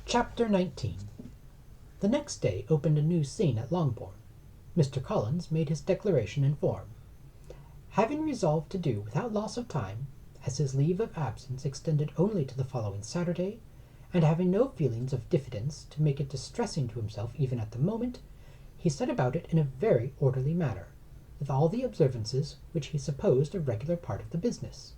Chapter 19. The next day opened a new scene at Longbourn. Mr. Collins made his declaration in form. Having resolved to do without loss of time, as his leave of absence extended only to the following Saturday, and having no feelings of diffidence to make it distressing to himself even at the moment, he set about it in a very orderly manner, with all the observances which he supposed a regular part of the business.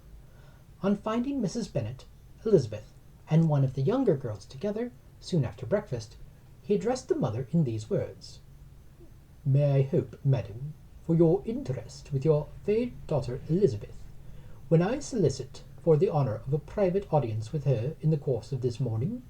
On finding Mrs. Bennet, Elizabeth, and one of the younger girls together, soon after breakfast, he addressed the mother in these words: "May I hope, madam, for your interest with your fair daughter Elizabeth, when I solicit for the honour of a private audience with her in the course of this morning?"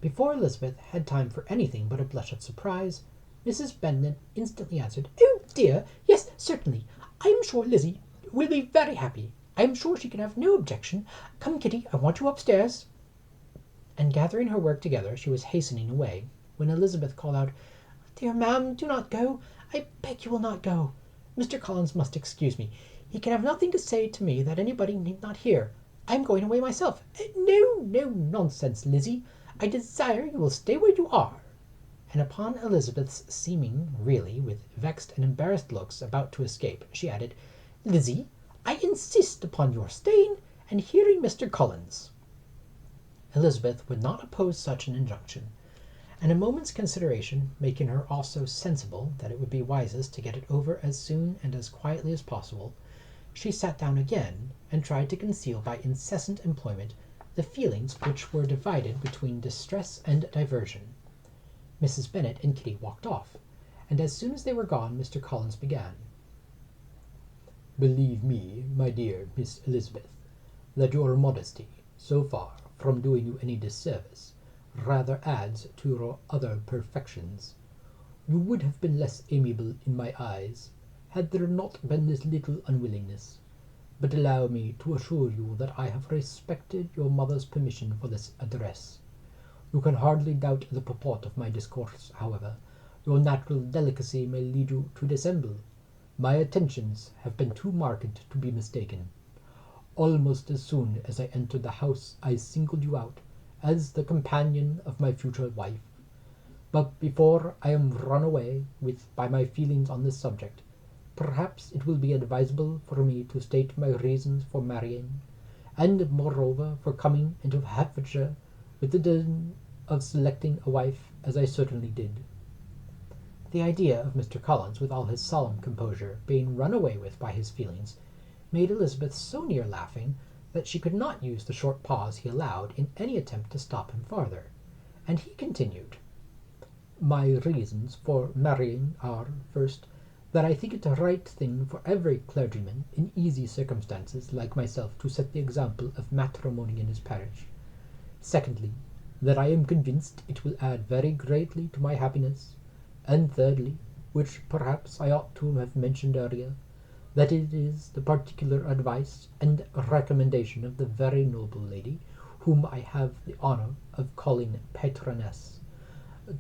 Before Elizabeth had time for anything but a blush of surprise, Mrs. Bennet instantly answered, "Oh dear, yes, certainly. I am sure Lizzie will be very happy. I am sure she can have no objection. Come, Kitty, I want you upstairs." And gathering her work together, she was hastening away, when Elizabeth called out, "Dear ma'am, do not go. I beg you will not go. Mr. Collins must excuse me. He can have nothing to say to me that anybody need not hear. I am going away myself." "No, no, nonsense, Lizzie. I desire you will stay where you are." And upon Elizabeth's seeming really, with vexed and embarrassed looks, about to escape, she added, "Lizzie, I insist upon your staying and hearing Mr. Collins." Elizabeth would not oppose such an injunction, and a moment's consideration making her also sensible that it would be wisest to get it over as soon and as quietly as possible, she sat down again and tried to conceal by incessant employment the feelings which were divided between distress and diversion. Mrs. Bennet and Kitty walked off, and as soon as they were gone Mr. Collins began: "Believe me, my dear Miss Elizabeth, that your modesty, so far from doing you any disservice, rather adds to your other perfections. You would have been less amiable in my eyes, had there not been this little unwillingness. But allow me to assure you that I have respected your mother's permission for this address. You can hardly doubt the purport of my discourse, however. Your natural delicacy may lead you to dissemble. My attentions have been too marked to be mistaken. Almost as soon as I entered the house I singled you out as the companion of my future wife. But before I am run away with by my feelings on this subject, perhaps it will be advisable for me to state my reasons for marrying, and moreover for coming into Hertfordshire with the design of selecting a wife, as I certainly did." The idea of Mr. Collins, with all his solemn composure, being run away with by his feelings, made Elizabeth so near laughing that she could not use the short pause he allowed in any attempt to stop him farther, and he continued: "My reasons for marrying are, first, that I think it the right thing for every clergyman in easy circumstances like myself to set the example of matrimony in his parish. Secondly, that I am convinced it will add very greatly to my happiness. And thirdly, which perhaps I ought to have mentioned earlier, that it is the particular advice and recommendation of the very noble lady whom I have the honour of calling patroness.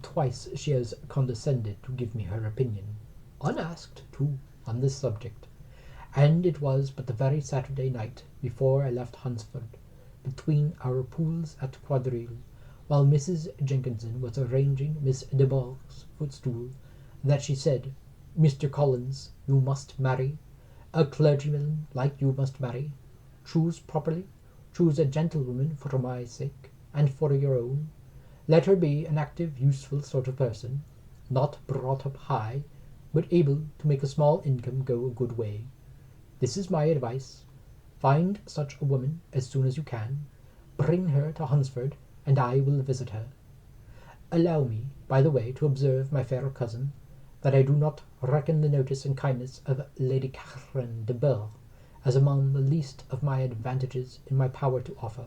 Twice she has condescended to give me her opinion, unasked too, on this subject, and it was but the very Saturday night before I left Hunsford, between our pools at quadrille, while Mrs. Jenkinson was arranging Miss de Bourgh's footstool, that she said, 'Mr. Collins, you must marry. A clergyman like you must marry. Choose properly. Choose a gentlewoman for my sake, and for your own. Let her be an active, useful sort of person, not brought up high, but able to make a small income go a good way. This is my advice. Find such a woman as soon as you can. Bring her to Hunsford, and I will visit her. Allow me, by the way, to observe, my fair cousin, that I do not reckon the notice and kindness of Lady Catherine de Bourgh as among the least of my advantages in my power to offer.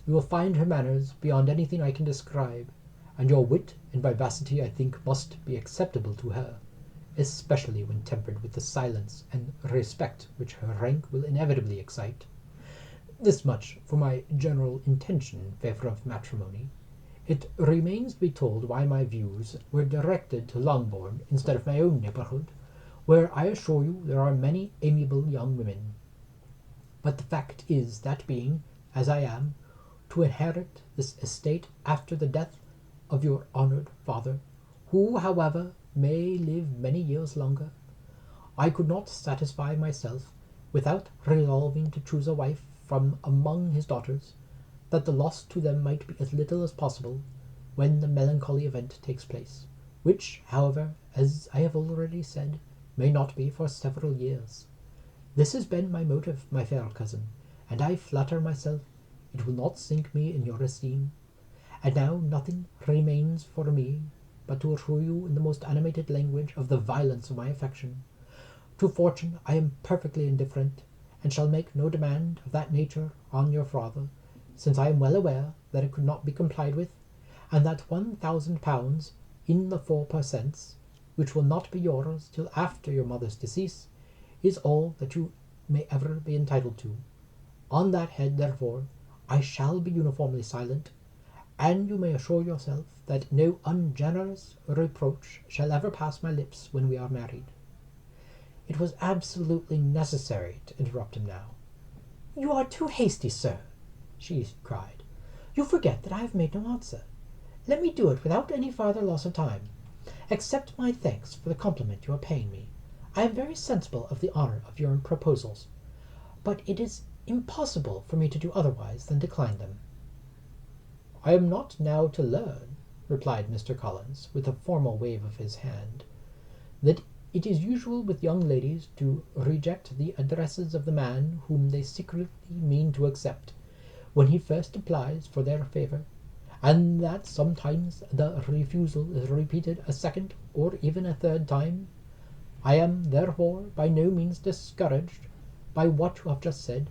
You will find her manners beyond anything I can describe, and your wit and vivacity I think must be acceptable to her, especially when tempered with the silence and respect which her rank will inevitably excite. This much for my general intention in favour of matrimony. It remains to be told why my views were directed to Longbourn instead of my own neighbourhood, where I assure you there are many amiable young women. But the fact is that being, as I am, to inherit this estate after the death of your honoured father, who, however, may live many years longer. I could not satisfy myself, without resolving to choose a wife from among his daughters, that the loss to them might be as little as possible when the melancholy event takes place, which, however, as I have already said, may not be for several years. This has been my motive, my fair cousin, and I flatter myself it will not sink me in your esteem. And now nothing remains for me but to assure you in the most animated language of the violence of my affection. To fortune I am perfectly indifferent, and shall make no demand of that nature on your father, since I am well aware that it could not be complied with, and that £1,000 in the 4%, which will not be yours till after your mother's decease, is all that you may ever be entitled to. On that head, therefore, I shall be uniformly silent, and you may assure yourself that no ungenerous reproach shall ever pass my lips when we are married. It was absolutely necessary to interrupt him now. "You are too hasty, sir," she cried. "You forget that I have made no answer. Let me do it without any farther loss of time. Accept my thanks for the compliment you are paying me. I am very sensible of the honour of your proposals, but it is impossible for me to do otherwise than decline them." "I am not now to learn," replied Mr. Collins, with a formal wave of his hand, "that it is usual with young ladies to reject the addresses of the man whom they secretly mean to accept, when he first applies for their favour, and that sometimes the refusal is repeated a second or even a third time. I am, therefore, by no means discouraged by what you have just said,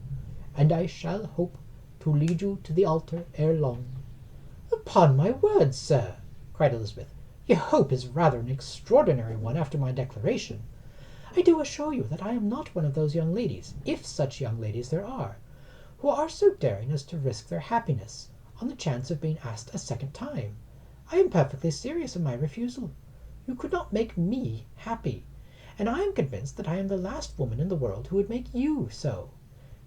and I shall hope to lead you to the altar ere long." "Upon my word, sir," cried Elizabeth, "your hope is rather an extraordinary one after my declaration. I do assure you that I am not one of those young ladies, if such young ladies there are, who are so daring as to risk their happiness on the chance of being asked a second time. I am perfectly serious in my refusal. You could not make me happy, and I am convinced that I am the last woman in the world who would make you so.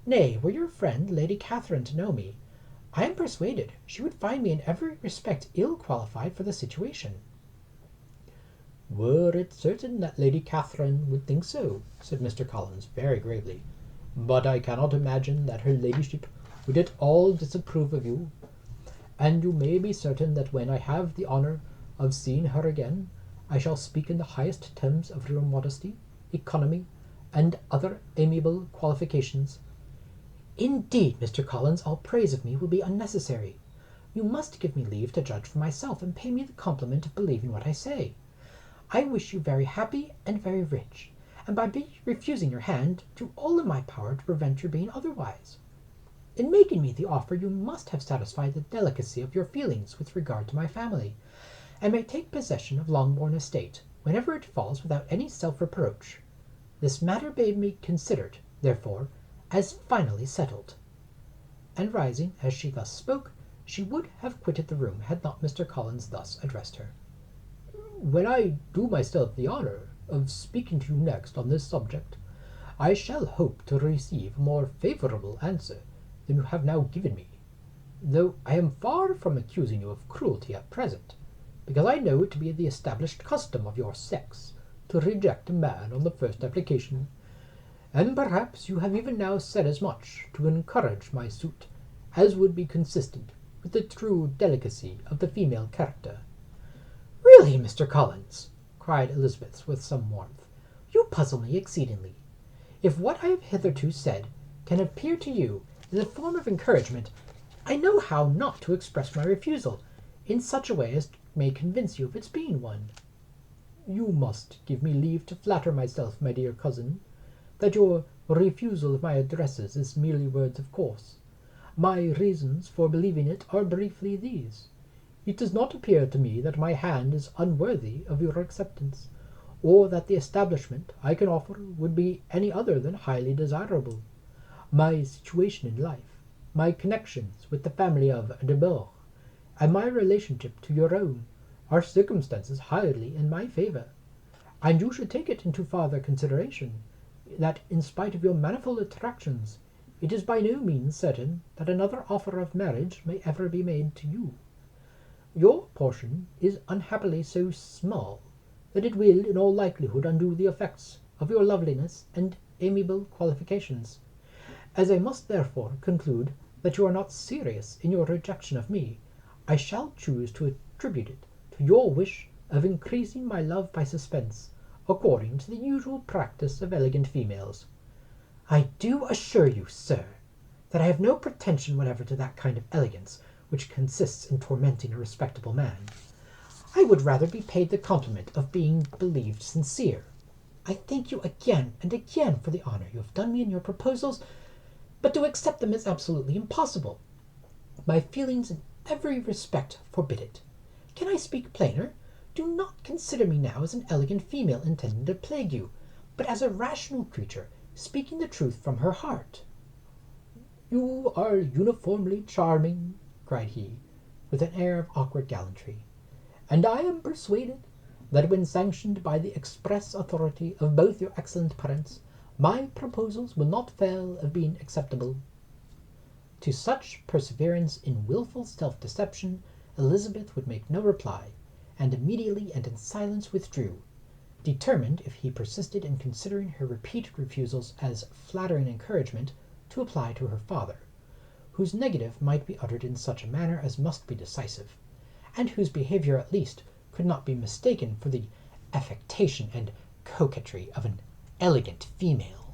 Nay, were your friend Lady Catherine to know me, I am persuaded she would find me in every respect ill qualified for the situation." "Were it certain that Lady Catherine would think so," said Mr. Collins very gravely, "but I cannot imagine that her ladyship would at all disapprove of you, and you may be certain that when I have the honour of seeing her again, I shall speak in the highest terms of your modesty, economy, and other amiable qualifications." "Indeed, Mr. Collins, all praise of me will be unnecessary. You must give me leave to judge for myself, and pay me the compliment of believing what I say. I wish you very happy and very rich, and by refusing your hand, do all in my power to prevent your being otherwise. In making me the offer, you must have satisfied the delicacy of your feelings with regard to my family, and may take possession of Longbourn estate whenever it falls without any self-reproach. This matter may be considered, therefore, as finally settled." And rising as she thus spoke, she would have quitted the room had not Mr. Collins thus addressed her. "When I do myself the honour of speaking to you next on this subject, I shall hope to receive a more favourable answer than you have now given me, though I am far from accusing you of cruelty at present, because I know it to be the established custom of your sex to reject a man on the first application, and perhaps you have even now said as much to encourage my suit as would be consistent with the true delicacy of the female character." "Really, Mr. Collins," cried Elizabeth with some warmth, "you puzzle me exceedingly. If what I have hitherto said can appear to you as a form of encouragement, I know how not to express my refusal in such a way as may convince you of its being one." "You must give me leave to flatter myself, my dear cousin, that your refusal of my addresses is merely words of course. My reasons for believing it are briefly these. It does not appear to me that my hand is unworthy of your acceptance, or that the establishment I can offer would be any other than highly desirable. My situation in life, my connections with the family of de Bourgh, and my relationship to your own, are circumstances highly in my favour, and you should take it into farther consideration that, in spite of your manifold attractions, it is by no means certain that another offer of marriage may ever be made to you. Your portion is unhappily so small that it will in all likelihood undo the effects of your loveliness and amiable qualifications. As I must therefore conclude that you are not serious in your rejection of me, I shall choose to attribute it to your wish of increasing my love by suspense, according to the usual practice of elegant females. I do assure you, sir, that I have no pretension whatever to that kind of elegance which consists in tormenting a respectable man. I would rather be paid the compliment of being believed sincere. I thank you again and again for the honour you have done me in your proposals, but to accept them is absolutely impossible. My feelings in every respect forbid it. Can I speak plainer? Do not consider me now as an elegant female intending to plague you, but as a rational creature speaking the truth from her heart. You are uniformly charming, cried he, with an air of awkward gallantry, and I am persuaded that when sanctioned by the express authority of both your excellent parents, my proposals will not fail of being acceptable. To such perseverance in wilful self-deception Elizabeth would make no reply, and immediately and in silence withdrew, determined, if he persisted in considering her repeated refusals as flattering encouragement, to apply to her father, whose negative might be uttered in such a manner as must be decisive, and whose behaviour at least could not be mistaken for the affectation and coquetry of an elegant female.